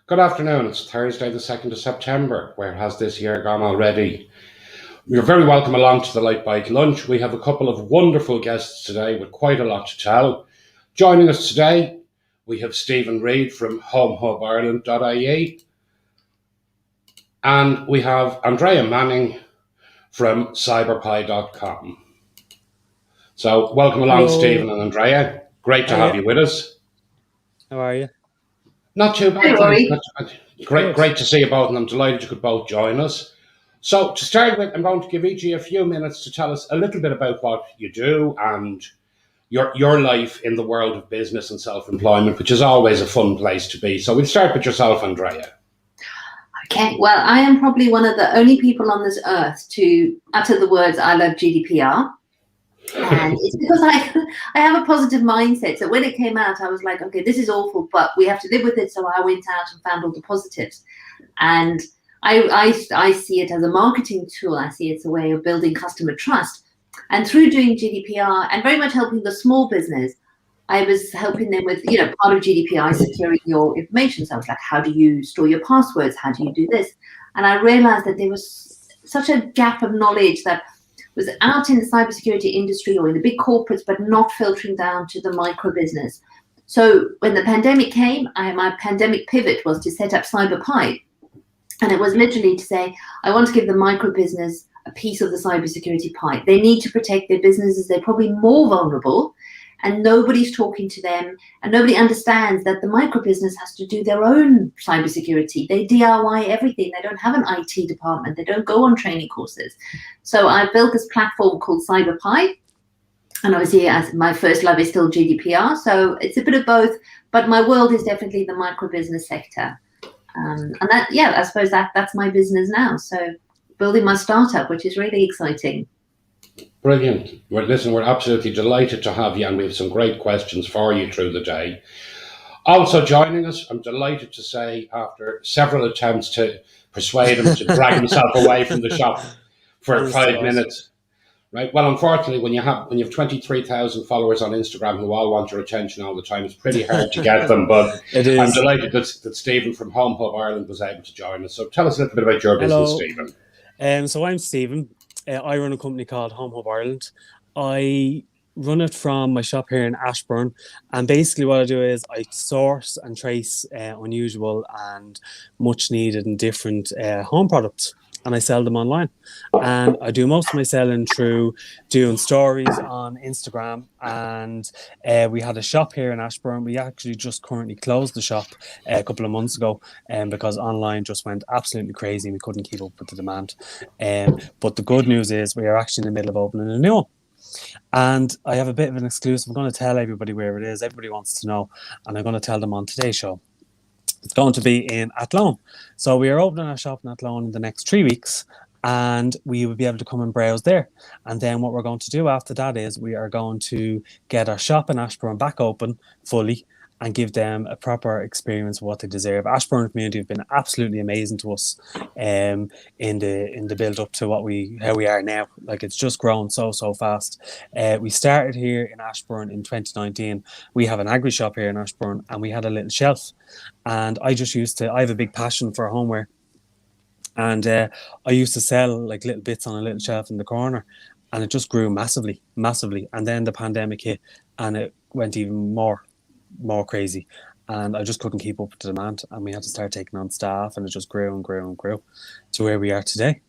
Good afternoon. It's Thursday, the 2nd of September. Where has this year gone already? You're very welcome along to the Lite Bite Lunch. We have a couple of wonderful guests today with quite a lot to tell. Joining us today, we have Stephen Reid from HomeHubIreland.ie, and we have Andrea Manning from cyberpie.com. So welcome along, Hello. Stephen and Andrea. Great to have you with us. How are you? Not too bad. Hey, Rory. Not too bad. Great to see you both, and I'm delighted you could both join us. So to start with, I'm going to give each of you a few minutes to tell us a little bit about what you do and your life in the world of business and self-employment, which is always a fun place to be. So we'll start with yourself, Andrea. Okay, well, I am probably one of the only people on this earth to utter the words, I love GDPR. And it's because I have a positive mindset. So when it came out, I was like, okay, this is awful, but we have to live with it. So I went out and found all the positives. And I see it as a marketing tool. I see it as a way of building customer trust. And through doing GDPR and very much helping the small business, I was helping them with, part of GDPR is securing your information. So I was like, how do you store your passwords? How do you do this? And I realized that there was such a gap of knowledge that was out in the cybersecurity industry or in the big corporates, but not filtering down to the micro business. So when the pandemic came, my pandemic pivot was to set up CyberPie. And it was literally to say, I want to give the micro business a piece of the cybersecurity pie. They need to protect their businesses. They're probably more vulnerable, and nobody's talking to them, and nobody understands that the micro business has to do their own cybersecurity. They DIY everything. They don't have an IT department. They don't go on training courses. So I built this platform called CyberPie, and obviously as my first love is still GDPR. So it's a bit of both, but my world is definitely the micro business sector. And that, I suppose that's my business now. So building my startup, which is really exciting. Brilliant. We're absolutely delighted to have you, and we have some great questions for you through the day. Also joining us, I'm delighted to say, after several attempts to persuade him to drag himself away from the shop for 5 minutes. Right. Well, unfortunately, when you have 23,000 followers on Instagram who all want your attention all the time, it's pretty hard to get them. But I'm delighted that Stephen from Home Hub Ireland was able to join us. So tell us a little bit about your business, Stephen. So I'm Stephen. I run a company called Home Hub Ireland. I run it from my shop here in Ashbourne, and basically what I do is I source and trace unusual and much needed and different home products, and I sell them online. And I do most of my selling through doing stories on Instagram. And we had a shop here in Ashbourne. We actually just currently closed the shop a couple of months ago because online just went absolutely crazy. We couldn't keep up with the demand. But the good news is we are actually in the middle of opening a new one. And I have a bit of an exclusive. I'm going to tell everybody where it is. Everybody wants to know. And I'm going to tell them on today's show. It's going to be in Athlone. So we are opening our shop in Athlone in the next 3 weeks, and we will be able to come and browse there. And then what we're going to do after that is we are going to get our shop in Ashbourne back open fully and give them a proper experience of what they deserve. Ashbourne community have been absolutely amazing to us in the build up to how we are now. Like, it's just grown so fast. We started here in Ashbourne in 2019. We have an agri shop here in Ashbourne, and we had a little shelf. And I have a big passion for homeware. And I used to sell like little bits on a little shelf in the corner, and it just grew massively. And then the pandemic hit, and it went even more crazy, and I just couldn't keep up with the demand, and we had to start taking on staff, and it just grew and grew and grew to where we are today.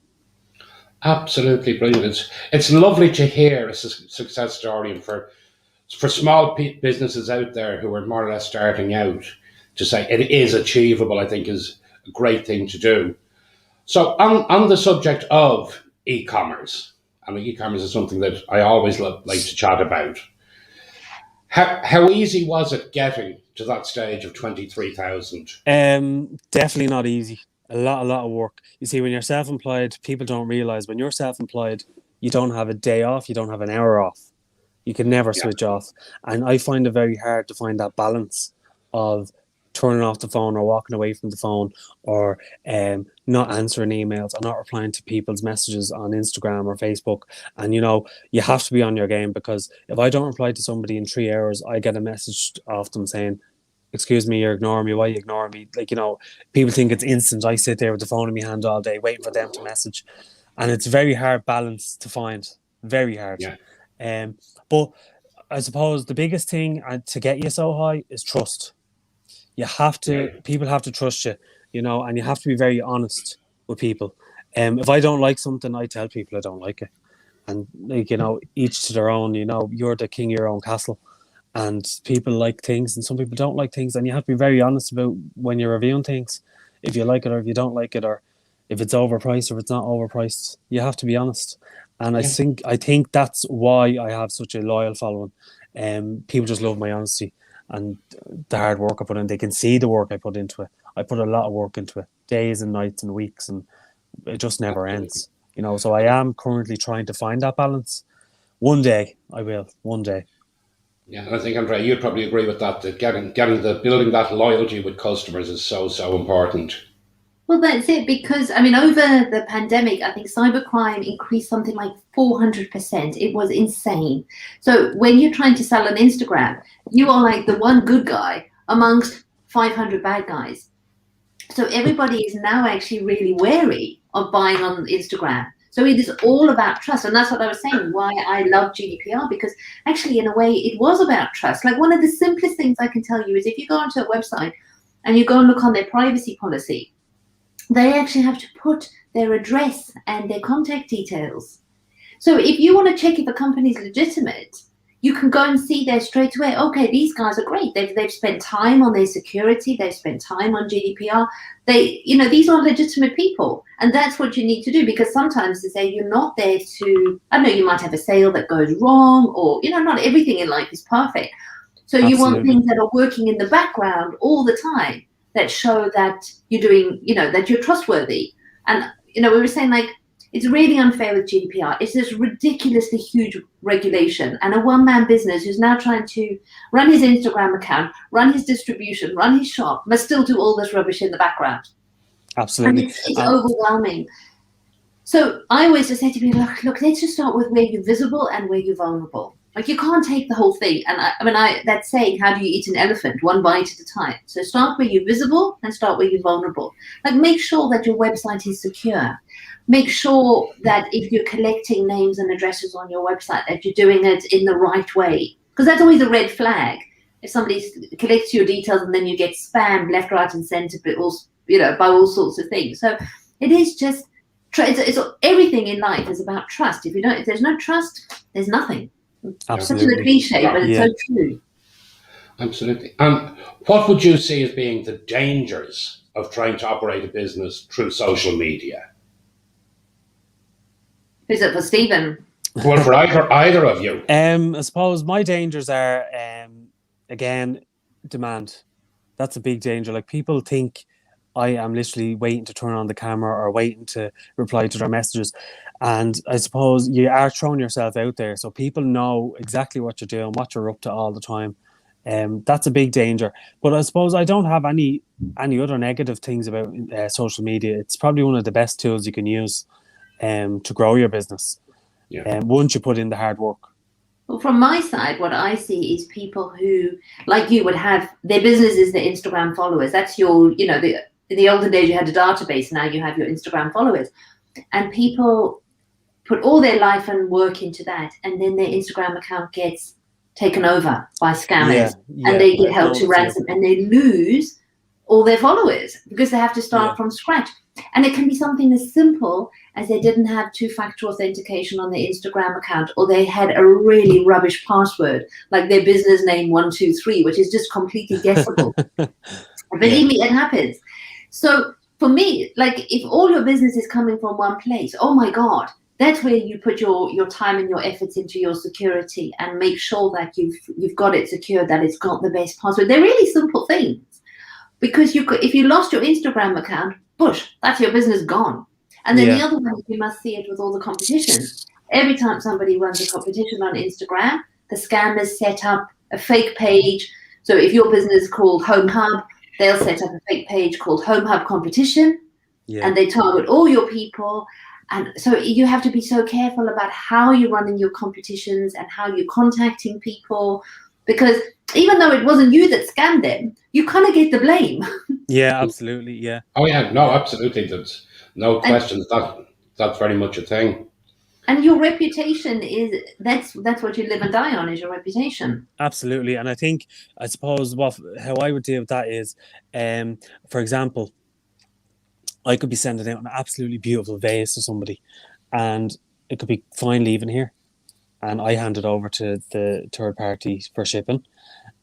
Absolutely brilliant. It's lovely to hear a success story, and for small businesses out there who are more or less starting out, to say it is achievable, I think is a great thing to do. So on the subject of e-commerce, I mean, e-commerce is something that I always like to chat about. How easy was it getting to that stage of 23,000? Definitely not easy. A lot of work. You see, when you're self-employed, people don't realize when you're self-employed, you don't have a day off, you don't have an hour off. You can never Yeah. switch off. And I find it very hard to find that balance of turning off the phone or walking away from the phone, or not answering emails or not replying to people's messages on Instagram or Facebook. And, you have to be on your game, because if I don't reply to somebody in 3 hours, I get a message off them saying, excuse me, you're ignoring me. Why are you ignoring me? People think it's instant. I sit there with the phone in my hand all day waiting for them to message. And it's very hard balance to find. Very hard. Yeah. But I suppose the biggest thing to get you so high is trust. You have to, people have to trust you, and you have to be very honest with people. If I don't like something, I tell people I don't like it. And each to their own, you're the king of your own castle. And people like things and some people don't like things, and you have to be very honest about when you're reviewing things, if you like it or if you don't like it, or if it's overpriced or if it's not overpriced. You have to be honest. And I think that's why I have such a loyal following. People just love my honesty and the hard work I put in. They can see the work I put into it. I put a lot of work into it, days and nights and weeks, and it just never ends. So I am currently trying to find that balance. One day I will. One day. Yeah, and I think, Andrea, you'd probably agree with that building that loyalty with customers is so important. Well, that's it, because over the pandemic, I think cybercrime increased something like 400%. It was insane. So when you're trying to sell on Instagram, you are like the one good guy amongst 500 bad guys. So everybody is now actually really wary of buying on Instagram. So it is all about trust. And that's what I was saying, why I love GDPR, because actually, in a way, it was about trust. Like, one of the simplest things I can tell you is if you go onto a website and you go and look on their privacy policy, they actually have to put their address and their contact details. So if you want to check if a company is legitimate, you can go and see there straight away, okay, these guys are great. They've spent time on their security. They've spent time on GDPR. These are legitimate people. And that's what you need to do, because sometimes they say you're not there to, I don't know, you might have a sale that goes wrong, or, not everything in life is perfect. So you want things that are working in the background all the time that show that you're doing, that you're trustworthy. And, we were saying, like, it's really unfair with GDPR. It's this ridiculously huge regulation, and a one-man business who's now trying to run his Instagram account, run his distribution, run his shop, must still do all this rubbish in the background. Absolutely. And it's overwhelming. So I always just say to people, look, let's just start with where you're visible and where you're vulnerable. Like, you can't take the whole thing. And that's saying, how do you eat an elephant? One bite at a time. So start where you're visible and start where you're vulnerable. Like, make sure that your website is secure. Make sure that if you're collecting names and addresses on your website, that you're doing it in the right way. Because that's always a red flag. If somebody collects your details and then you get spammed left, right, and centre, by all sorts of things. So it is just, it's everything in life is about trust. If there's no trust, there's nothing. Absolutely. Such a cliche, but it's so true. Absolutely. And what would you see as being the dangers of trying to operate a business through social media? Who's it for, Stephen? Well, for either of you. I suppose my dangers are, again, demand. That's a big danger. Like, people think I am literally waiting to turn on the camera or waiting to reply to their messages. And I suppose you are throwing yourself out there, so people know exactly what you're doing, what you're up to all the time. That's a big danger. But I suppose I don't have any other negative things about social media. It's probably one of the best tools you can use to grow your business. Once you put in the hard work. Well, from my side, what I see is people who, like you, would have their business is their Instagram followers. That's your, in the olden days you had a database. Now you have your Instagram followers, and people put all their life and work into that, and then their Instagram account gets taken over by scammers, and they get held to ransom, and they lose all their followers because they have to start from scratch. And it can be something as simple as they didn't have two-factor authentication on their Instagram account, or they had a really rubbish password, like their business name 123, which is just completely guessable. Believe me, it happens. So for me, like, if all your business is coming from one place, oh my God, that's where you put your time and your efforts into your security and make sure that you've got it secure, that it's got the best password. They're really simple things, because if you lost your Instagram account, that's your business gone. And then the other one, you must see it with all the competitions. Every time somebody runs a competition on Instagram, the scammers set up a fake page. So if your business is called Home Hub, they'll set up a fake page called Home Hub Competition, and they target all your people. And so you have to be so careful about how you're running your competitions and how you're contacting people, because even though it wasn't you that scammed them, you kind of get the blame. Yeah, absolutely. Yeah. Oh yeah, no, absolutely. That's no questions. That's very much a thing. And your reputation that's what you live and die on, is your reputation. Absolutely. And I suppose how I would deal with that is, for example, I could be sending out an absolutely beautiful vase to somebody, and it could be fine leaving here, and I hand it over to the third party for shipping,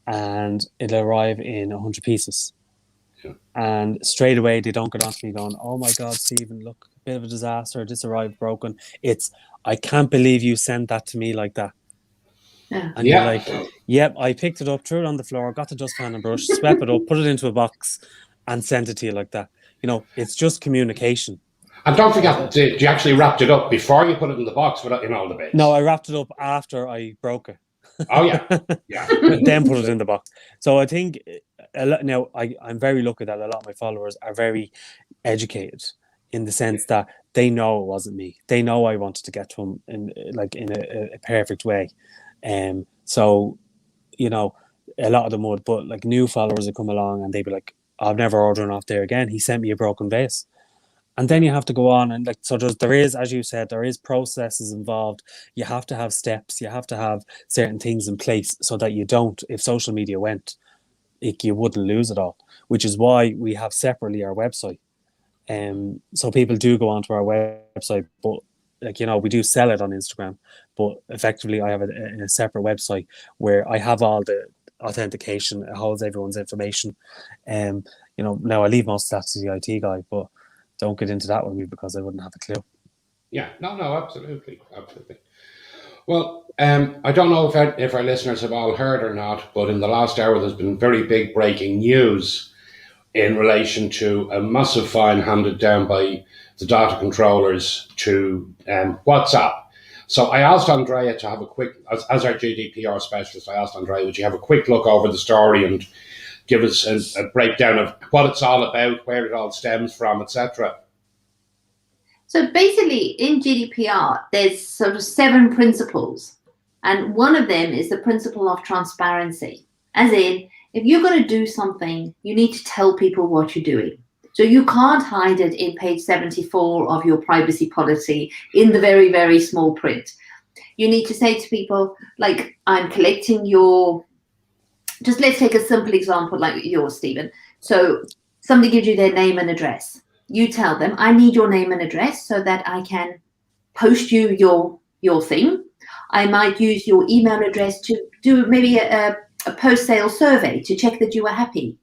and it'll arrive in 100 pieces. And straight away they don't get on to me going, "Oh my God, Stephen, look, a bit of a disaster. This arrived broken." It's, "I can't believe you sent that to me like that." And you're like, "Yep, I picked it up, threw it on the floor, got the dustpan and brush, swept it up, put it into a box, and sent it to you like that." It's just communication. And don't forget, you actually wrapped it up before you put it in the box without in all the bits. No, I wrapped it up after I broke it. Oh yeah. Then put it in the box. So I think now I'm very lucky that a lot of my followers are very educated, in the sense that they know it wasn't me. They know I wanted to get to them in a perfect way. So a lot of them would, but like new followers would come along and they'd be like, "I'm never ordering off there again. He sent me a broken vase." And then you have to go on and there is, as you said, there is processes involved. You have to have steps. You have to have certain things in place so that you don't, if social media went, you wouldn't lose it all, which is why we have separately our website. So people do go onto our website, but we do sell it on Instagram, but effectively I have a separate website where I have all the authentication. It holds everyone's information. Now I leave most of that to the IT guy, but don't get into that with me because I wouldn't have a clue. Yeah, no, absolutely. Well, I don't know if our listeners have all heard or not, but in the last hour there's been very big breaking news in relation to a massive fine handed down by the data controllers to WhatsApp. So I asked Andrea to have a quick, as our GDPR specialist, I asked Andrea, would you have a quick look over the story and give us a breakdown of what it's all about, where it all stems from, etc. So basically, in GDPR, there's sort of 7 principles. And one of them is the principle of transparency. As in, if you're going to do something, you need to tell people what you're doing. So you can't hide it in page 74 of your privacy policy in the very, very small print. You need to say to people, like, I'm collecting your... Just let's take a simple example like yours, Stephen. So somebody gives you their name and address. You tell them, I need your name and address so that I can post you your thing. I might use your email address to do maybe a post-sale survey to check that you are happy.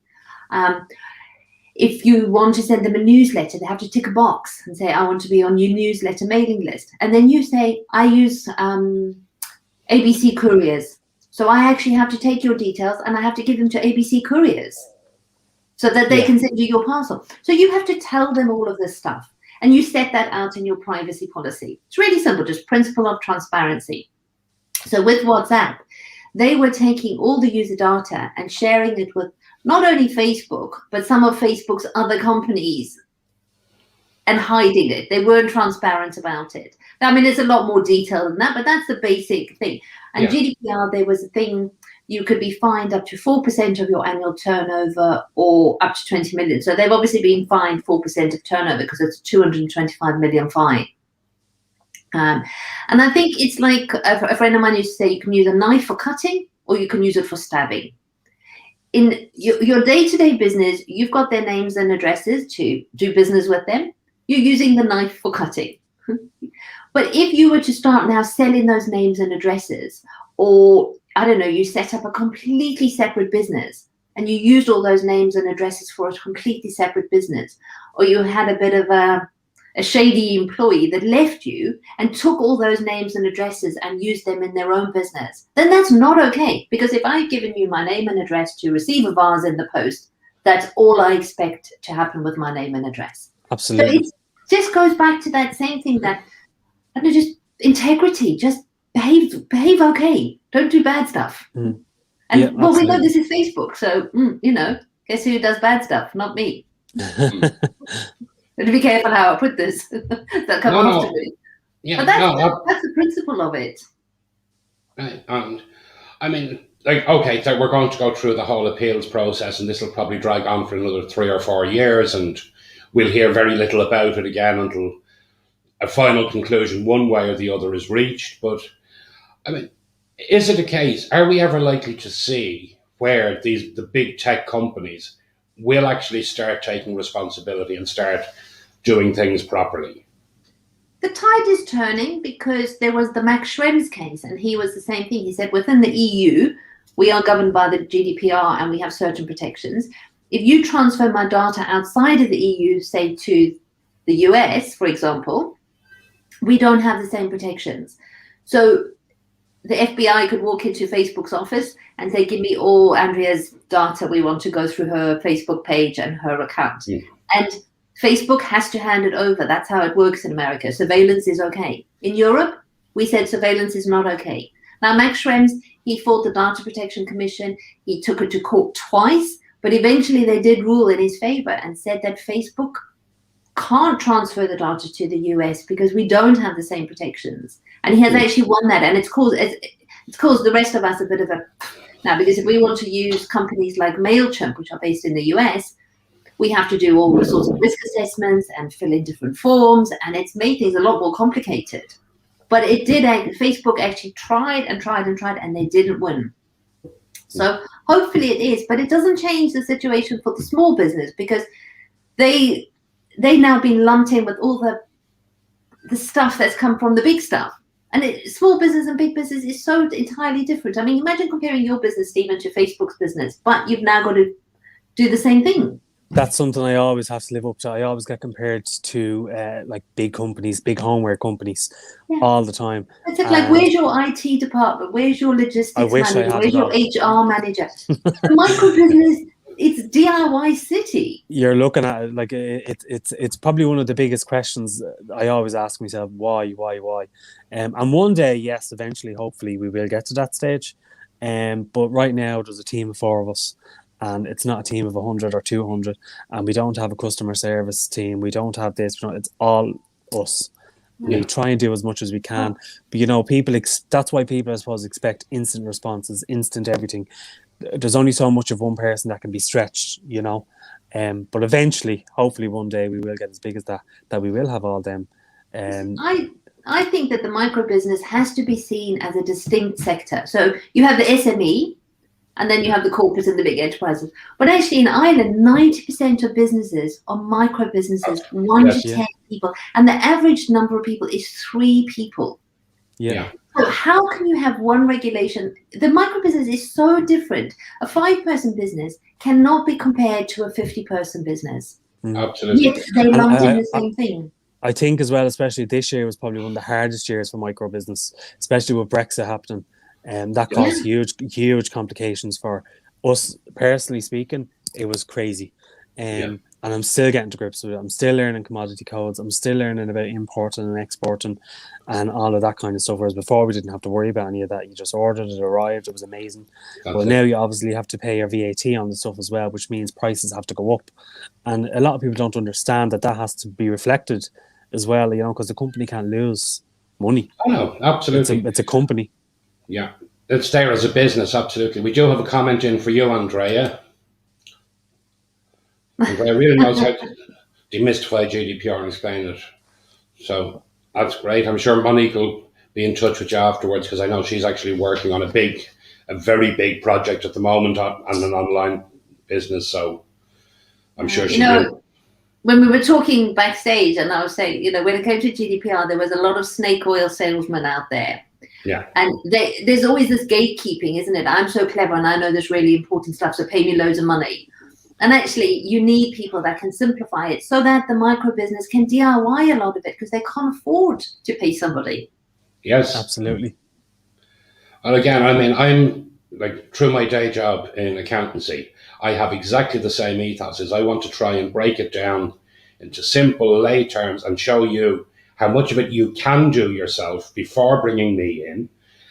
If you want to send them a newsletter, they have to tick a box and say, I want to be on your newsletter mailing list. And then you say, I use ABC couriers. So I actually have to take your details and I have to give them to ABC couriers so that they can send you your parcel. So you have to tell them all of this stuff. And you set that out in your privacy policy. It's really simple, just principle of transparency. So with WhatsApp, they were taking all the user data and sharing it with not only Facebook, but some of Facebook's other companies and hiding it. They weren't transparent about it. I mean, there's a lot more detail than that, but that's the basic thing. And GDPR, there was a thing, you could be fined up to 4% of your annual turnover or up to 20 million. So they've obviously been fined 4% of turnover because it's a 225 million fine. And I think it's like a friend of mine used to say, you can use a knife for cutting or you can use it for stabbing. In your day-to-day business, you've got their names and addresses to do business with them. You're using the knife for cutting. But if you were to start now selling those names and addresses, or I don't know, you set up a completely separate business and you used all those names and addresses for a completely separate business, or you had a bit of a a shady employee that left you and took all those names and addresses and used them in their own business, then that's not okay. Because if I've given you my name and address to receive a vase in the post, that's all I expect to happen with my name and address. Absolutely. So it just goes back to that same thing that, I don't know, just integrity, just behave okay. Don't do bad stuff. And well, we know this is Facebook, so guess who does bad stuff? Not me. To be careful how I put this. That come after me. Yeah, but that's the principle of it. Right. And I mean, like, okay, so we're going to go through the whole appeals process, and this will probably drag on for another 3 or 4 years, and we'll hear very little about it again until a final conclusion, one way or the other, is reached. But I mean, is it a case? Are we ever likely to see where the big tech companies will actually start taking responsibility and start doing things properly? The tide is turning, because there was the Max Schrems case, and he was the same thing. He said within the EU, we are governed by the GDPR and we have certain protections. If you transfer my data outside of the EU, say to the US, for example, we don't have the same protections. So the FBI could walk into Facebook's office and say, give me all Andrea's data. We want to go through her Facebook page and her account. And Facebook has to hand it over. That's how it works in America. Surveillance is okay. In Europe, we said surveillance is not okay. Now, Max Schrems, he fought the Data Protection Commission. He took it to court twice, but eventually they did rule in his favor and said that Facebook can't transfer the data to the US because we don't have the same protections. And he has actually won that. And it's caused the rest of us a bit of a... Now, because if we want to use companies like MailChimp, which are based in the US, we have to do all sorts of risk assessments and fill in different forms, and it's made things a lot more complicated. But it did. Facebook actually tried, and they didn't win. So hopefully it is, but it doesn't change the situation for the small business, because they now been lumped in with all the stuff that's come from the big stuff. And small business and big business is so entirely different. I mean, imagine comparing your business, Stephen, to Facebook's business, but you've now got to do the same thing. That's something I always have to live up to. I always get compared to like big companies, big homeware companies, all the time. It's like, where's your IT department? Where's your logistics manager? Where's your HR manager? The micro business, it's DIY city. You're looking at it like it's probably one of the biggest questions I always ask myself: why? And one day, yes, eventually, hopefully, we will get to that stage. But right now, there's a team of 4 of us. And it's not a team of 100 or 200, and we don't have a customer service team. We don't have this. It's all us. We try and do as much as we can, but people. That's why people, I suppose, expect instant responses, instant everything. There's only so much of one person that can be stretched, But eventually, hopefully, one day we will get as big as that. That we will have all them. I think that the micro business has to be seen as a distinct sector. So you have the SME. And then you have the corporates and the big enterprises. But actually in Ireland, 90% of businesses are micro businesses, 1 to 10 people. And the average number of people is 3 people. Yeah. So how can you have one regulation? The micro business is so different. A 5-person business cannot be compared to a 50-person business. Absolutely. Yet they lump in the same thing. I think as well, especially this year was probably one of the hardest years for micro business, especially with Brexit happening. And that caused huge complications for us personally speaking. It was crazy. And I'm still getting to grips with it. I'm still learning commodity codes. I'm still learning about importing and exporting and all of that kind of stuff. Whereas before we didn't have to worry about any of that. You just ordered it, arrived, it was amazing. Now you obviously have to pay your VAT on the stuff as well, which means prices have to go up. And a lot of people don't understand that has to be reflected as well, because the company can't lose money. Oh, no, absolutely. It's a company. Yeah, it's there as a business, absolutely. We do have a comment in for you, Andrea. Andrea really knows how to demystify GDPR and explain it. So that's great. I'm sure Monique will be in touch with you afterwards, because I know she's actually working on a very big project at the moment on an online business. So I'm sure she will. When we were talking backstage, and I was saying, when it came to GDPR, there was a lot of snake oil salesmen out there. Yeah. And there's always this gatekeeping, isn't it? I'm so clever and I know this really important stuff, so pay me loads of money. And actually, you need people that can simplify it so that the micro business can DIY a lot of it because they can't afford to pay somebody. Yes. Absolutely. And again, I mean, I'm like through my day job in accountancy, I have exactly the same ethos as I want to try and break it down into simple lay terms and show you how much of it you can do yourself before bringing me in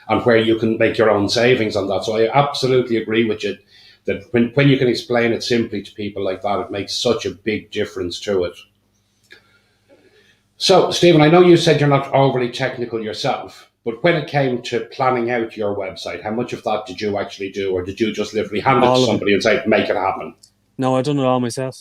and where you can make your own savings on that. So I absolutely agree with you that when you can explain it simply to people like that, it makes such a big difference to it. So, Stephen, I know you said you're not overly technical yourself, but when it came to planning out your website, how much of that did you actually do, or did you just literally hand it to All of it. somebody and say, make it happen? No, I've done it all myself.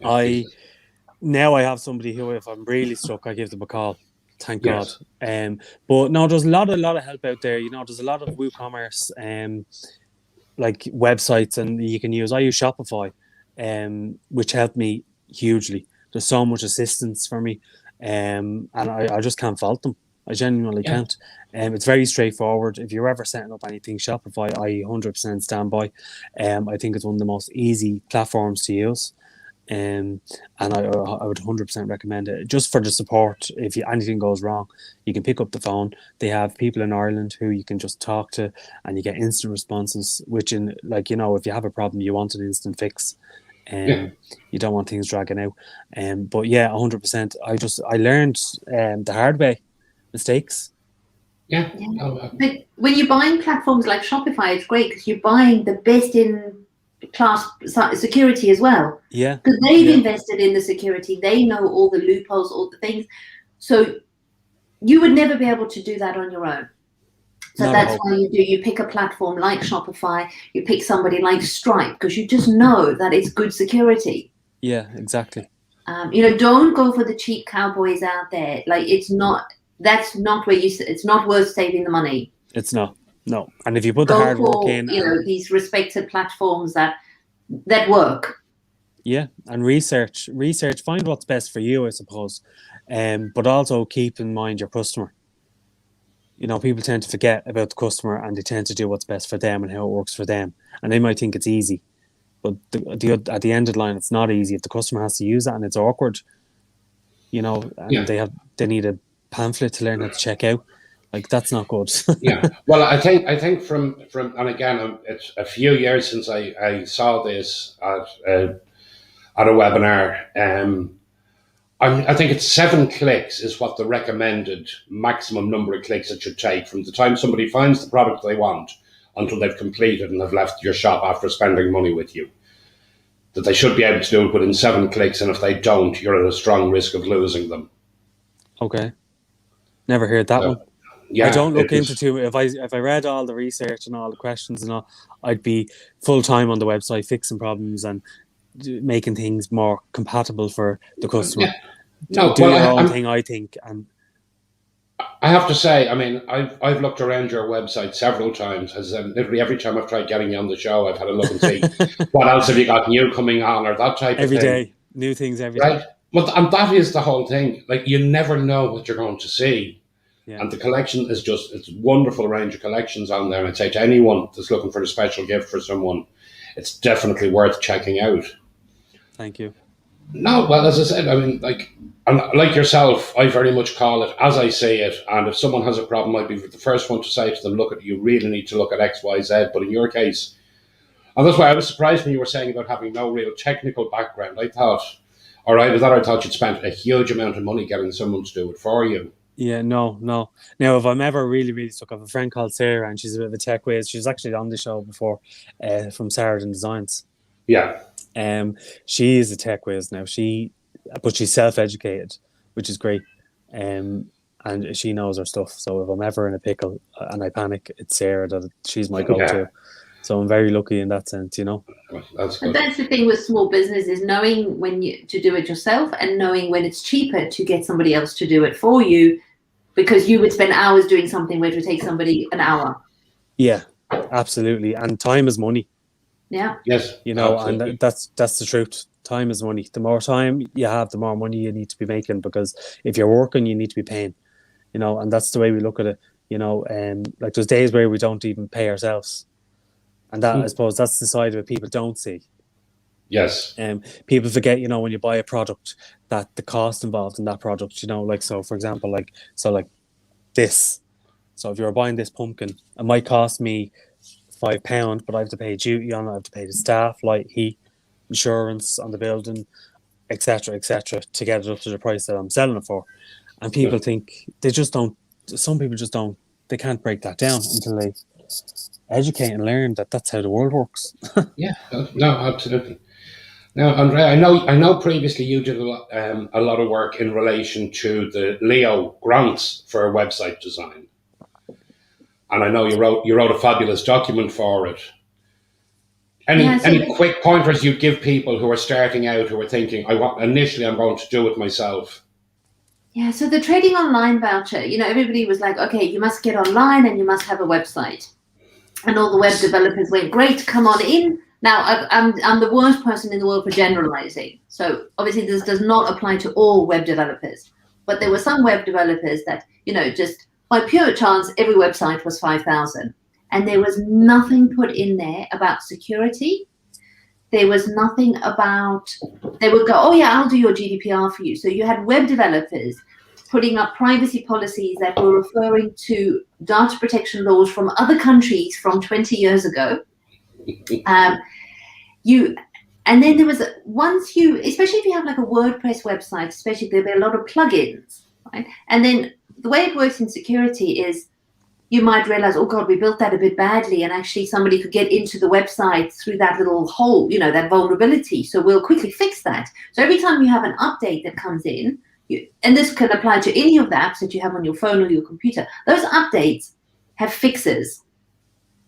Now I have somebody who, if I'm really stuck, I give them a call. Thank Yes. God. But no, there's a lot of help out there. You know, there's a lot of WooCommerce like websites, and you can use. I use Shopify, which helped me hugely. There's so much assistance for me, and I just can't fault them. I genuinely can't. It's very straightforward. If you're ever setting up anything, Shopify, I 100% stand by. I think it's one of the most easy platforms to use. And I would 100% recommend it just for the support. If anything goes wrong, you can pick up the phone. They have people in Ireland who you can just talk to, and you get instant responses. Which, in like, you know, if you have a problem, you want an instant fix, and you don't want things dragging out. But yeah, 100%. I learned the hard way, mistakes. But when you're buying platforms like Shopify, it's great because you're buying the best in class security as well. Yeah. Because they've invested in the security. They know all the loopholes, all the things. So you would never be able to do that on your own. So that's why you pick a platform like Shopify, you pick somebody like Stripe, because you just know that it's good security. Yeah, exactly. You know, don't go for the cheap cowboys out there. Like, that's not where it's not worth saving the money. It's not. No. And if you put the hard work in, you know, these respected platforms that work. Yeah, and research, find what's best for you, I suppose. But also keep in mind your customer. You know, people tend to forget about the customer, and they tend to do what's best for them and how it works for them. And they might think it's easy, but at the end of the line, it's not easy. If the customer has to use that and it's awkward, you know, and they need a pamphlet to learn how to check out. Like, that's not good. Well, I think from and again, it's a few years since I saw this at a webinar. I think it's 7 clicks is what the recommended maximum number of clicks it should take from the time somebody finds the product they want until they've completed and have left your shop after spending money with you. That they should be able to do it within 7 clicks, and if they don't, you're at a strong risk of losing them. Okay, never heard that one. Yeah, I don't look into too. If I read all the research and all the questions and all, I'd be full time on the website fixing problems and making things more compatible for the customer. Do your own thing, I think. And I have to say, I mean, I've looked around your website several times. As literally every time I've tried getting you on the show, I've had a look and see what else have you got new coming on or that type of thing. Every day, new things every day. Well, and that is the whole thing. Like, you never know what you're going to see. Yeah. And the collection is it's a wonderful range of collections on there. And I'd say to anyone that's looking for a special gift for someone, it's definitely worth checking out. Thank you. No, well, as I said, I mean, like yourself, I very much call it as I see it. And if someone has a problem, I'd be the first one to say to them, look, you really need to look at X, Y, Z. But in your case, and that's why I was surprised when you were saying about having no real technical background. I thought you'd spent a huge amount of money getting someone to do it for you. Yeah, no. Now, if I'm ever really, really stuck, I have a friend called Sarah, and she's a bit of a tech whiz. She was actually on the show before, from Sarah Designs. Yeah. She is a tech whiz now. But she's self-educated, which is great. And she knows her stuff. So if I'm ever in a pickle and I panic, it's Sarah that she's my go-to. Yeah. So I'm very lucky in that sense, you know. That's good. And that's the thing with small businesses, knowing when to do it yourself and knowing when it's cheaper to get somebody else to do it for you, because you would spend hours doing something where it would take somebody an hour. Yeah, absolutely. And time is money. Yeah. Yes. You know, absolutely. And that's the truth. Time is money. The more time you have, the more money you need to be making, because if you're working, you need to be paying. You know, and that's the way we look at it. You know, like there's days where we don't even pay ourselves. And that, I suppose, that's the side of it people don't see. Yes. People forget, when you buy a product, that the cost involved in that product, so for example, like this. So if you're buying this pumpkin, it might cost me £5, but I have to pay duty on it, I have to pay the staff, light, heat, insurance on the building, etc., to get it up to the price that I'm selling it for. And people think they just don't. Some people just don't. They can't break that down until they educate and learn that that's how the world works. Yeah. No, absolutely. Now, Andrea, I know. Previously, you did a lot of work in relation to the Leo grants for website design, and I know you wrote a fabulous document for it. Any quick pointers you'd give people who are starting out, who are thinking, initially I'm going to do it myself? Yeah, so the trading online voucher, everybody was like, okay, you must get online and you must have a website. And all the web developers went, great, come on in. Now, I'm the worst person in the world for generalizing. So obviously this does not apply to all web developers. But there were some web developers that, just by pure chance, every website was 5,000. And there was nothing put in there about security. There was nothing about, they would go, oh yeah, I'll do your GDPR for you. So you had web developers putting up privacy policies that were referring to data protection laws from other countries from 20 years ago. And then there was, especially if you have like a WordPress website, especially there'll be a lot of plugins, right? And then the way it works in security is you might realize, oh God, we built that a bit badly, and actually somebody could get into the website through that little hole, that vulnerability. So we'll quickly fix that. So every time you have an update that comes in, and this can apply to any of the apps that you have on your phone or your computer, those updates have fixes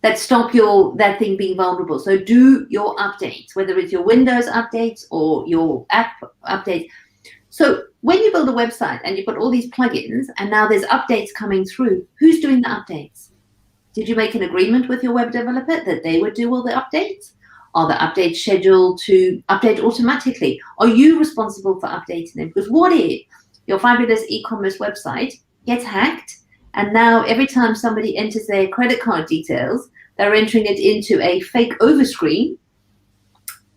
that stop that thing being vulnerable. So do your updates, whether it's your Windows updates or your app updates. So when you build a website and you've got all these plugins and now there's updates coming through, who's doing the updates? Did you make an agreement with your web developer that they would do all the updates? Are the updates scheduled to update automatically? Are you responsible for updating them? Because what if your fabulous e-commerce website gets hacked, and now every time somebody enters their credit card details, they're entering it into a fake overscreen,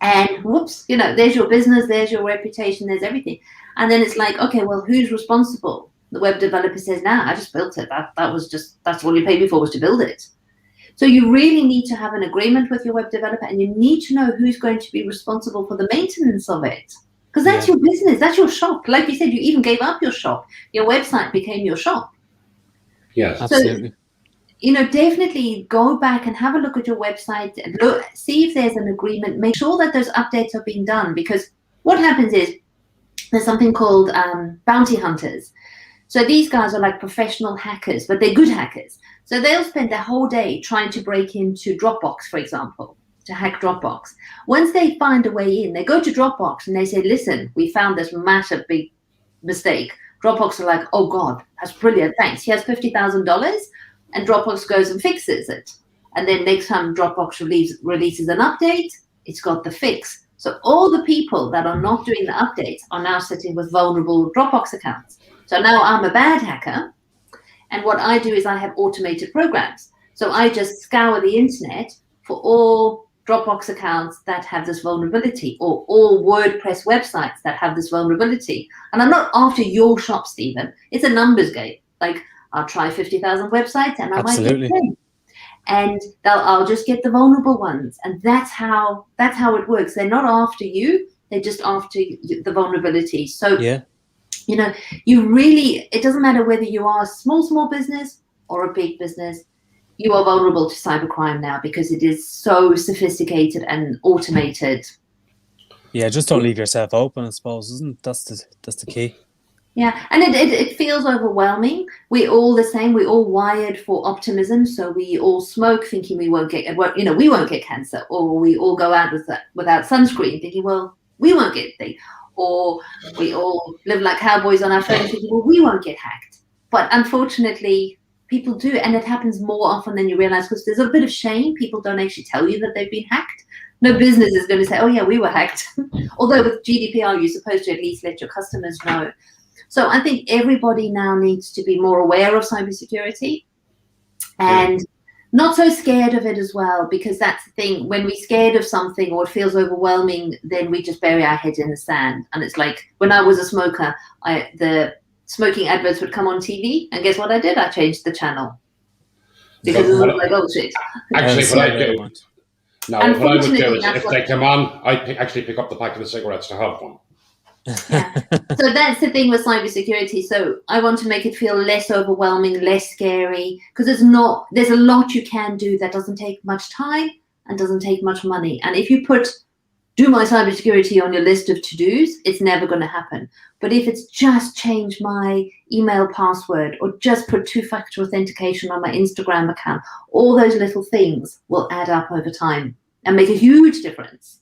and whoops, there's your business, there's your reputation, there's everything. And then it's like, okay, well, who's responsible? The web developer says, nah, I just built it. That's all you paid me for, was to build it. So you really need to have an agreement with your web developer, and you need to know who's going to be responsible for the maintenance of it. Because that's your business, that's your shop. Like you said, you even gave up your shop. Your website became your shop. Yes, absolutely. So, definitely go back and have a look at your website and see if there's an agreement. Make sure that those updates are being done, because what happens is there's something called bounty hunters. So these guys are like professional hackers, but they're good hackers. So they'll spend their whole day trying to break into Dropbox, for example, to hack Dropbox. Once they find a way in, they go to Dropbox and they say, listen, we found this massive big mistake. Dropbox are like, oh God, that's brilliant, thanks. Here's $50,000, and Dropbox goes and fixes it. And then next time Dropbox releases an update, it's got the fix. So all the people that are not doing the updates are now sitting with vulnerable Dropbox accounts. So now I'm a bad hacker, and what I do is I have automated programs. So I just scour the internet for all Dropbox accounts that have this vulnerability, or all WordPress websites that have this vulnerability. And I'm not after your shop, Stephen. It's a numbers game. Like, I'll try 50,000 websites and I might get 10. And I'll just get the vulnerable ones. And that's how it works. They're not after you. They're just after the vulnerability. So, you really, it doesn't matter whether you are a small business or a big business, you are vulnerable to cybercrime now, because it is so sophisticated and automated. Yeah, just don't leave yourself open, I suppose, isn't it? That's the key. Yeah, and it feels overwhelming. We're all the same. We're all wired for optimism. So we all smoke thinking we won't get cancer, or we all go out without sunscreen thinking, well, we won't get things. Or we all live like cowboys on our phones thinking, well, we won't get hacked. But unfortunately, people do, and it happens more often than you realize, because there's a bit of shame. People don't actually tell you that they've been hacked. No business is going to say, oh yeah, we were hacked. Although with GDPR, you're supposed to at least let your customers know. So I think everybody now needs to be more aware of cybersecurity, and not so scared of it as well, because that's the thing. When we're scared of something or it feels overwhelming, then we just bury our heads in the sand. And it's like when I was a smoker, the smoking adverts would come on TV, and guess what I did? I changed the channel because it was like, oh shit. Actually, what I do, what I would do is if they come on, I actually pick up the packet of cigarettes to have one. Yeah. So that's the thing with cybersecurity. So I want to make it feel less overwhelming, less scary, because there's a lot you can do that doesn't take much time and doesn't take much money. And if you do my cybersecurity on your list of to-dos, it's never going to happen. But if it's just change my email password or just put two-factor authentication on my Instagram account, all those little things will add up over time and make a huge difference.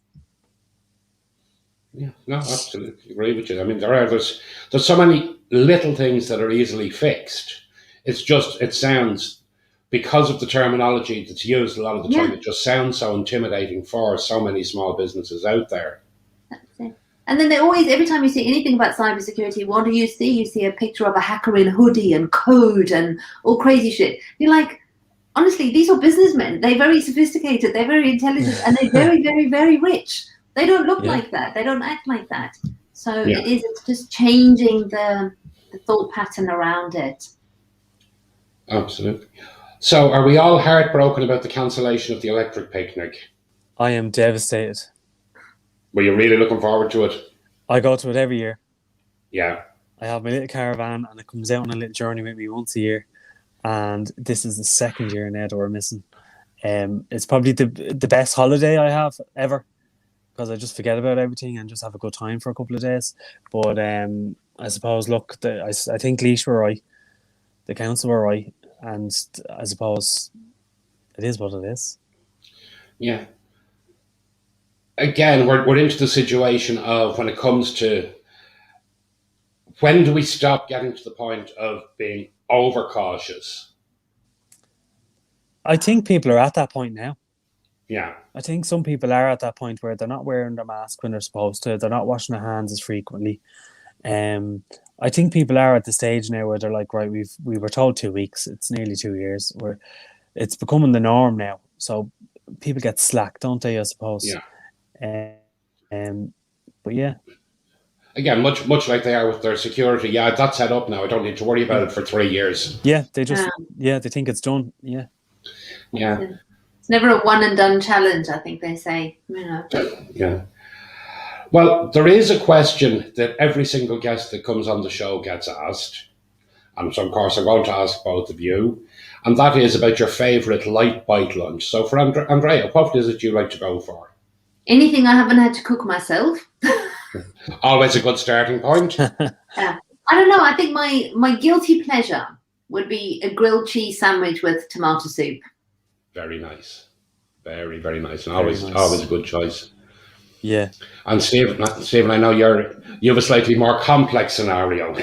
Yeah, no, absolutely agree with you. I mean, there's so many little things that are easily fixed. It sounds, because of the terminology that's used a lot of the time, it just sounds so intimidating for so many small businesses out there. That's it. And then they always, every time you see anything about cybersecurity, what do you see? You see a picture of a hacker in a hoodie and code and all crazy shit. You're like, honestly, these are businessmen. They're very sophisticated, they're very intelligent, and they're very, very, very rich. They don't look like that. They don't act like that. So it's just changing the thought pattern around it. Absolutely. So are we all heartbroken about the cancellation of the electric picnic? I am devastated. Were you really looking forward to it? I go to it every year. Yeah. I have my little caravan and it comes out on a little journey with me once a year. And this is the second year now that we're missing. It's probably the best holiday I have ever, because I just forget about everything and just have a good time for a couple of days. But I suppose, look, I think Laois were right. The council were right. And I suppose it is what it is. Yeah. Again, we're into the situation of when it comes to when do we stop getting to the point of being overcautious? I think people are at that point now. Yeah. I think some people are at that point where they're not wearing their mask when they're supposed to. They're not washing their hands as frequently. I think people are at the stage now where they're like, right, we were told 2 weeks. It's nearly 2 years. It's becoming the norm now. So people get slack, don't they? I suppose. Yeah. But yeah. Again, much like they are with their security. Yeah, that's set up now. I don't need to worry about it for 3 years. Yeah, they think it's done. Yeah. Yeah. It's never a one and done challenge, I think they say. Yeah. Well, there is a question that every single guest that comes on the show gets asked. And so, of course, I'm going to ask both of you. And that is about your favourite light bite lunch. So for Andrea, what is it you like to go for? Anything I haven't had to cook myself. Always a good starting point. Yeah. I don't know. I think my guilty pleasure would be a grilled cheese sandwich with tomato soup. Very nice. Very, very nice. And always a good choice. Yeah. And Stephen, I know you have a slightly more complex scenario.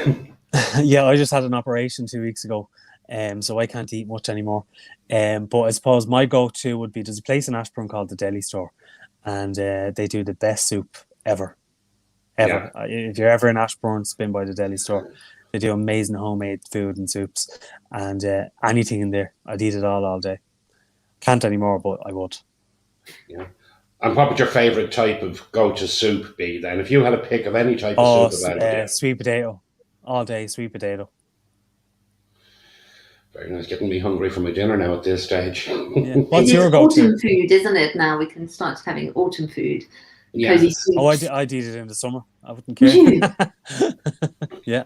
Yeah, I just had an operation 2 weeks ago, so I can't eat much anymore. But I suppose my go-to would be, there's a place in Ashburn called the Deli Store, and they do the best soup ever. Yeah. If you're ever in Ashburn, spin by the Deli Store. They do amazing homemade food and soups, and anything in there, I'd eat it all day. Can't anymore, but I would. Yeah. And what would your favourite type of go-to soup be then? If you had a pick of any type of soup available. Sweet potato. All day, sweet potato. Very nice. Getting me hungry for my dinner now at this stage. Yeah. What's your go-to? Autumn food, isn't it? Now we can start having autumn food. Yeah. Cozy soups. Oh, I'd eat it in the summer. I wouldn't care. Yeah.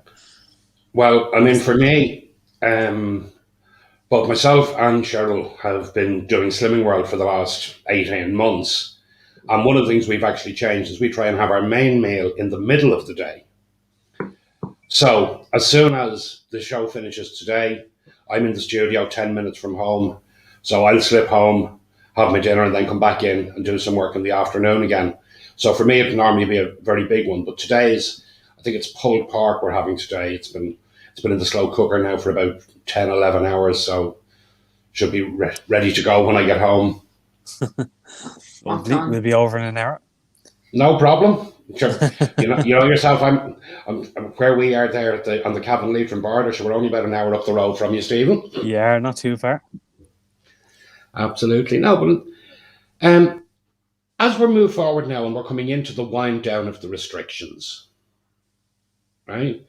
Well, I mean, for me, both myself and Cheryl have been doing Slimming World for the last 18 months. And one of the things we've actually changed is we try and have our main meal in the middle of the day. So as soon as the show finishes today, I'm in the studio 10 minutes from home. So I'll slip home, have my dinner, and then come back in and do some work in the afternoon again. So for me, it would normally be a very big one. But today's, I think it's pulled pork we're having today. It's been in the slow cooker now for about 10, 11 hours. So should be ready to go when I get home. We'll be over in an hour. No problem. Sure. You know yourself. I'm where we are there on the Cavan Leitrim border. So we're only about an hour up the road from you, Stephen. Yeah, not too far. Absolutely. No, but as we move forward now and we're coming into the wind down of the restrictions, right?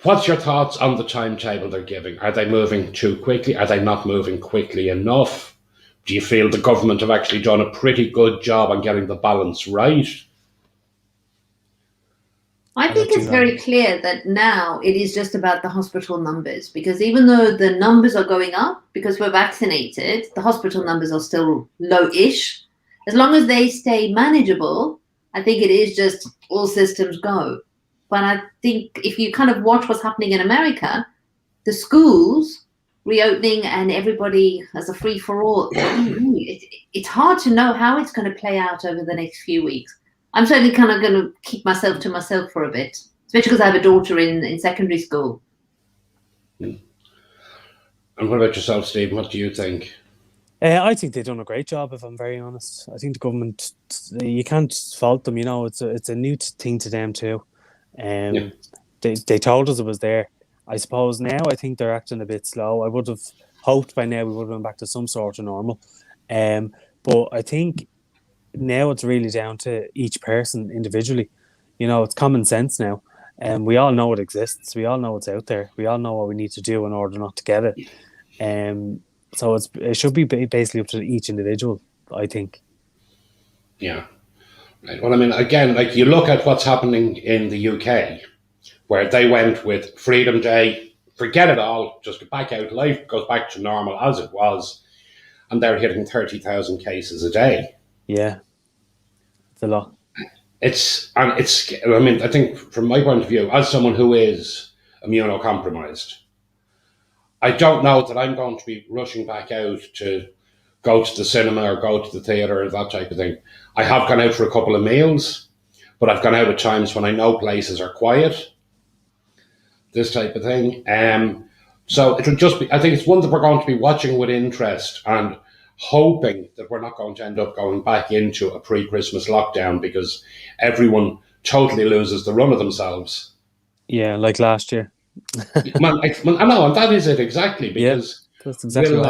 What's your thoughts on the timetable they're giving? Are they moving too quickly? Are they not moving quickly enough? Do you feel the government have actually done a pretty good job on getting the balance right? I think it's very clear that now it is just about the hospital numbers, because even though the numbers are going up because we're vaccinated, the hospital numbers are still low-ish. As long as they stay manageable, I think it is just all systems go. But I think if you kind of watch what's happening in America, the schools reopening and everybody as a free-for-all, it's hard to know how it's going to play out over the next few weeks. I'm certainly kind of going to keep myself to myself for a bit, especially because I have a daughter in secondary school. And what about yourself, Stephen? What do you think? I think they've done a great job, if I'm very honest. I think the government, you can't fault them, you know, it's a new thing to them too. They told us it was there. I suppose now I think they're acting a bit slow. I would have hoped by now we would have been back to some sort of normal. But I think now it's really down to each person individually. You know, it's common sense now. And we all know it exists. We all know it's out there. We all know what we need to do in order not to get it. So it should be basically up to each individual, I think. Yeah. Right. Well, I mean, again, like you look at what's happening in the UK, where they went with Freedom Day, forget it all, just get back out, life goes back to normal as it was, and they're hitting 30,000 cases a day. Yeah, it's a lot. I mean, I think from my point of view, as someone who is immunocompromised, I don't know that I'm going to be rushing back out to go to the cinema or go to the theatre or that type of thing. I have gone out for a couple of meals, but I've gone out at times when I know places are quiet, this type of thing. So it'll just be, I think it's one that we're going to be watching with interest and hoping that we're not going to end up going back into a pre-Christmas lockdown because everyone totally loses the run of themselves. Yeah, like last year. I know, and that is it exactly, because that's exactly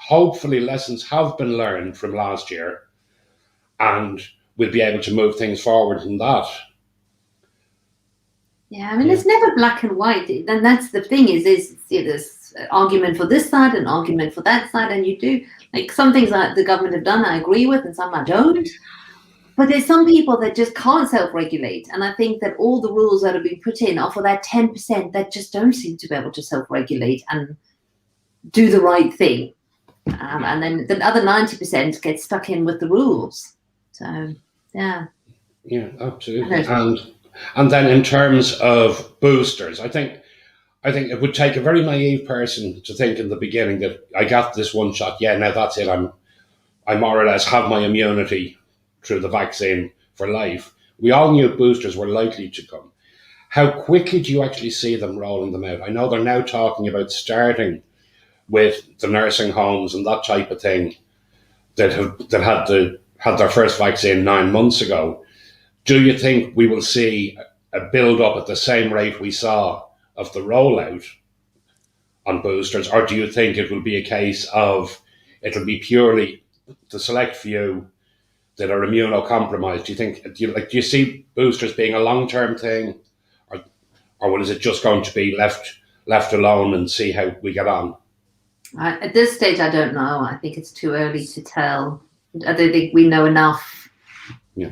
hopefully lessons have been learned from last year and we'll be able to move things forward in that. Yeah, I mean, it's never black and white. And that's the thing is there's an argument for this side, an argument for that side, and you do, like, some things that the government have done I agree with and some I don't. But there's some people that just can't self-regulate. And I think that all the rules that have been put in are for that 10% that just don't seem to be able to self-regulate and do the right thing. And then the other 90% get stuck in with the rules. So, yeah. Yeah, absolutely. And then in terms of boosters, I think it would take a very naive person to think in the beginning that I got this one shot. Yeah, now that's it. I more or less have my immunity through the vaccine for life. We all knew boosters were likely to come. How quickly do you actually see them rolling them out? I know they're now talking about starting with the nursing homes and that type of thing that had their first vaccine 9 months ago. Do you think we will see a build up at the same rate we saw of the rollout on boosters, or do you think it will be a case of it'll be purely the select few that are immunocompromised? Do you see boosters being a long-term thing, or is it just going to be left alone and see how we get on? At this stage, I don't know. I think it's too early to tell. I don't think we know enough. Yeah.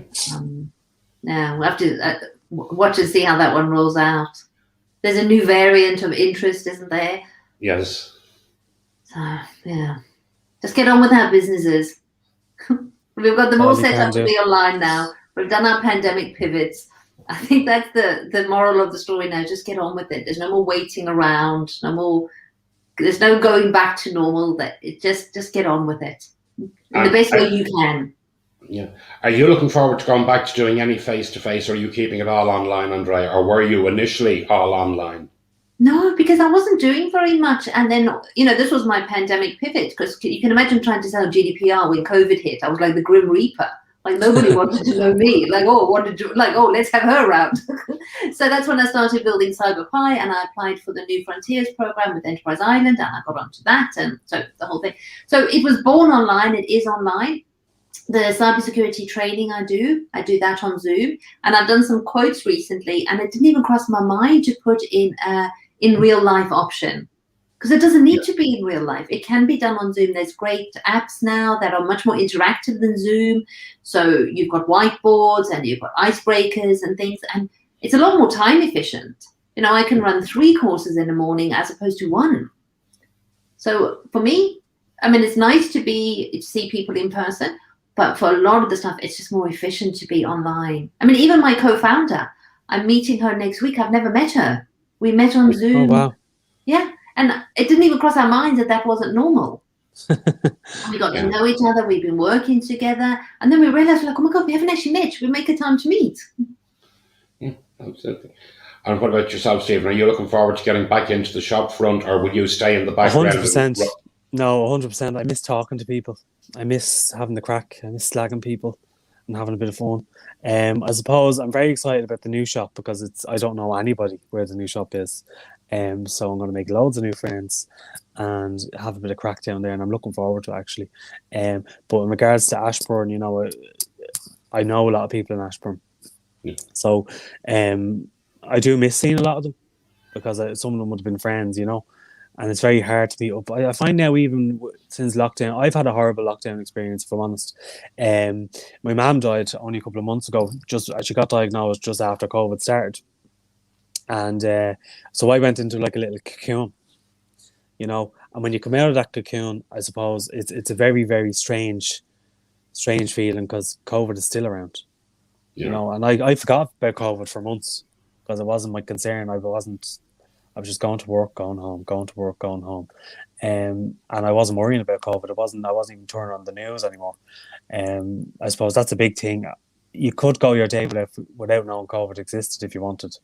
Yeah, we'll have to watch and see how that one rolls out. There's a new variant of interest, isn't there? Yes. So, yeah. Just get on with our businesses. We've got them all set up to be online now. We've done our pandemic pivots. I think that's the moral of the story now. Just get on with it. There's no more waiting around. There's no going back to normal. Just get on with it in the best way you can. Yeah. Are you looking forward to going back to doing any face-to-face, or are you keeping it all online, Andrea, or were you initially all online? No, because I wasn't doing very much. And then, this was my pandemic pivot, because you can imagine trying to sell GDPR when COVID hit. I was like the Grim Reaper. Like nobody wanted to know me. Like, let's have her around. So that's when I started building CyberPi, and I applied for the New Frontiers program with Enterprise Island, and I got onto that, and so the whole thing. So it was born online. It is online. The cybersecurity training I do that on Zoom, and I've done some quotes recently, and it didn't even cross my mind to put in real life option. Because it doesn't need to be in real life. It can be done on Zoom. There's great apps now that are much more interactive than Zoom. So you've got whiteboards and you've got icebreakers and things. And it's a lot more time efficient. You know, I can run 3 courses in the morning as opposed to 1. So for me, I mean, it's nice to see people in person. But for a lot of the stuff, it's just more efficient to be online. I mean, even my co-founder, I'm meeting her next week. I've never met her. We met on Zoom. Oh, wow. Yeah. And it didn't even cross our minds that wasn't normal. We got to know each other. We've been working together. And then we realized, oh my God, we haven't actually met. We make a time to meet. Yeah, absolutely. And what about yourself, Stephen? Are you looking forward to getting back into the shop front, or will you stay in the background? 100%. No, 100%. I miss talking to people. I miss having the crack. I miss slagging people and having a bit of fun. I suppose I'm very excited about the new shop because I don't know anybody where the new shop is. So I'm going to make loads of new friends and have a bit of crack down there, and I'm looking forward to it, actually. But in regards to Ashbourne, you know, I know a lot of people in Ashbourne. Yeah. So I do miss seeing a lot of them because some of them would have been friends, you know, and it's very hard to meet up. I find now, even since lockdown, I've had a horrible lockdown experience, if I'm honest. My mum died only a couple of months ago. She got diagnosed just after COVID started. And so I went into like a little cocoon, you know, and when you come out of that cocoon, I suppose it's a very, very strange feeling because COVID is still around, you know, and I forgot about COVID for months because it wasn't my concern. I was just going to work, going home, going to work, going home. And I wasn't worrying about COVID. I wasn't even turning on the news anymore. I suppose that's a big thing. You could go your day without knowing COVID existed if you wanted.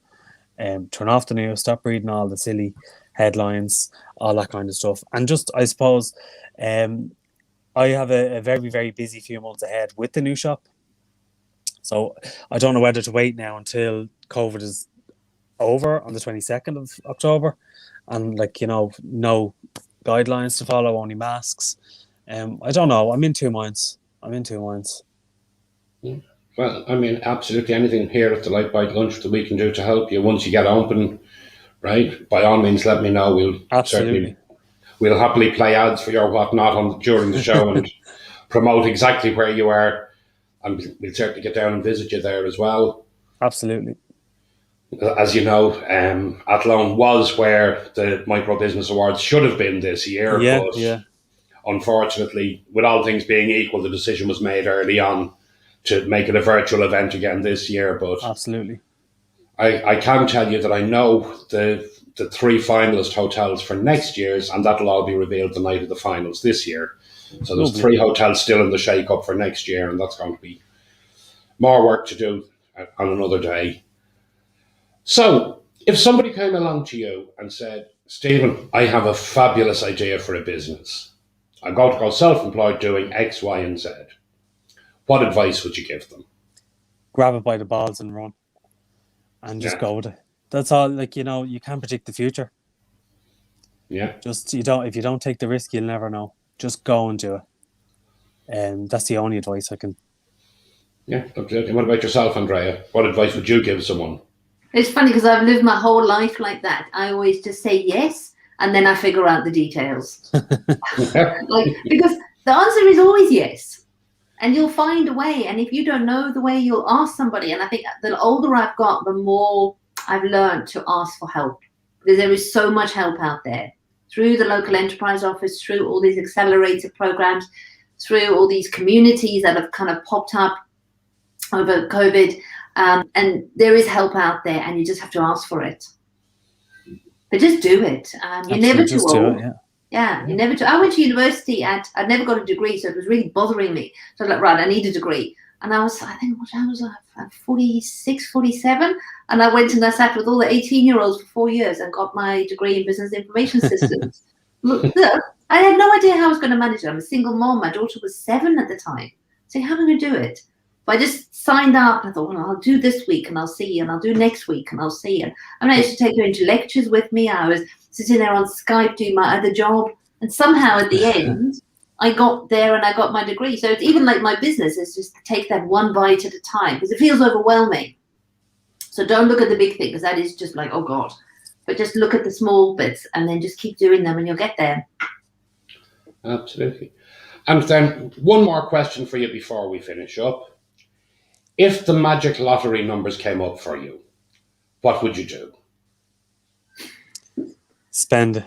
Turn off the news, stop reading all the silly headlines, all that kind of stuff. And just, I suppose, I have a very, very busy few months ahead with the new shop. So I don't know whether to wait now until COVID is over on the 22nd of October and, like, you know, no guidelines to follow, only masks. I don't know. I'm in two minds. Yeah. Well, I mean, absolutely anything here at the Lite Bite Lunch that we can do to help you once you get open, right? By all means, let me know. We'll happily play ads for your whatnot during the show and promote exactly where you are, and we'll certainly get down and visit you there as well. Absolutely. As you know, Athlone was where the Micro Business Awards should have been this year, but unfortunately, with all things being equal, the decision was made early on to make it a virtual event again this year. But absolutely, I can tell you that I know the 3 finalist hotels for next year's, and that'll all be revealed the night of the finals this year. So there's 3 hotels still in the shake-up for next year, and that's going to be more work to do on another day. So if somebody came along to you and said, Stephen, I have a fabulous idea for a business. I'm going to go self-employed doing X, Y, and Z. What advice would you give them? Grab it by the balls and run, and just go with it. That's all. Like, you know, you can't predict the future. Yeah. If you don't take the risk, you'll never know. Just go and do it. And that's the only advice I can. Yeah, absolutely. What about yourself, Andrea? What advice would you give someone? It's funny because I've lived my whole life like that. I always just say yes, and then I figure out the details. Because the answer is always yes. And you'll find a way. And if you don't know the way, you'll ask somebody. And I think the older I've got, the more I've learned to ask for help. Because there is so much help out there. Through the local enterprise office, through all these accelerator programs, through all these communities that have kind of popped up over COVID. And there is help out there, and you just have to ask for it. But just do it. You're never too old. Yeah, you're never too. I went to university I'd never got a degree, so it was really bothering me. So I was like, right, I need a degree. And I was 46, 47. And I went and I sat with all the 18-year-olds for 4 years and got my degree in business information systems. Look, I had no idea how I was going to manage it. I'm a single mom. My daughter was 7 at the time. So how am I going to do it? But I just signed up. I thought, well, I'll do this week and I'll see you, and I'll do next week and I'll see you. And I used to take her into lectures with me. I was sitting there on Skype doing my other job. And somehow at the end, I got there and I got my degree. So it's even like my business is just to take that one bite at a time, because it feels overwhelming. So don't look at the big thing, because that is just like, oh God. But just look at the small bits and then just keep doing them and you'll get there. Absolutely. And then one more question for you before we finish up. If the magic lottery numbers came up for you, what would you do? Spend.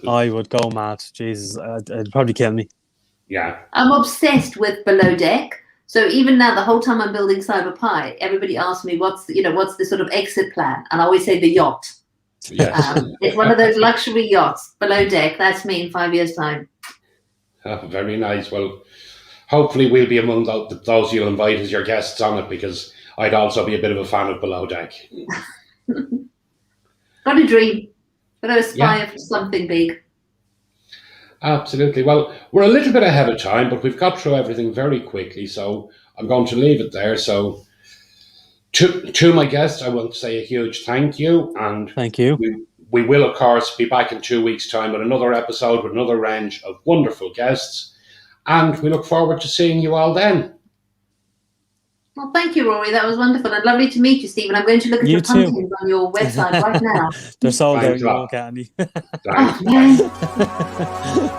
I would go mad. Jesus, it'd probably kill me. Yeah. I'm obsessed with below deck. So even now, the whole time I'm building Cyber Pie, everybody asks me what's the sort of exit plan, and I always say the yacht. Yes. It's one of those luxury yachts below deck. That's me in 5 years' time. Oh, very nice. Well, hopefully we'll be among those you'll invite as your guests on it, because I'd also be a bit of a fan of below deck. Got a dream. Got to aspire for something big. Absolutely. Well, we're a little bit ahead of time, but we've got through everything very quickly, so I'm going to leave it there. So to my guests, I want to say a huge thank you. And thank you. We will, of course, be back in 2 weeks' time with another episode with another range of wonderful guests. And we look forward to seeing you all then. Well, thank you, Rory. That was wonderful and lovely to meet you, Stephen. I'm going to look at your pumpkins on your website right now. They're sold out. You won't get any. Oh, man.